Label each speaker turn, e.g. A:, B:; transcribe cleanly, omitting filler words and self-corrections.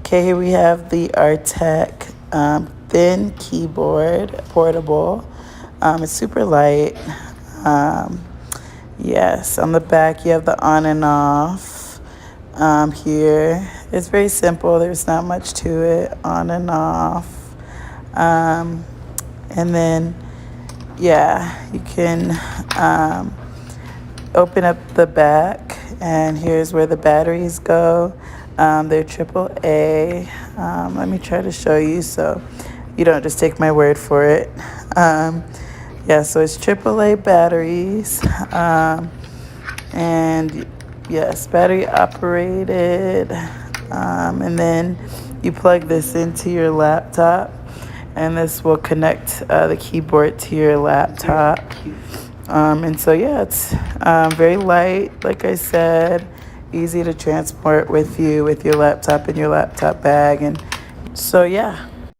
A: Okay, here we have the Arteck thin keyboard, portable. It's super light. Um, yes, on the back you have the on and off. Here, it's very simple. There's not much to it. On and off. And then, yeah, you can open up the back, and here's where the batteries go. They're triple A. Let me try to show you so you don't just take my word for it. Yeah, so it's triple A batteries. And yes, battery operated. And then you plug this into your laptop, and this will connect the keyboard to your laptop. And so, yeah, it's very light, like I said, easy to transport with you with your laptop in your laptop bag. And so, yeah.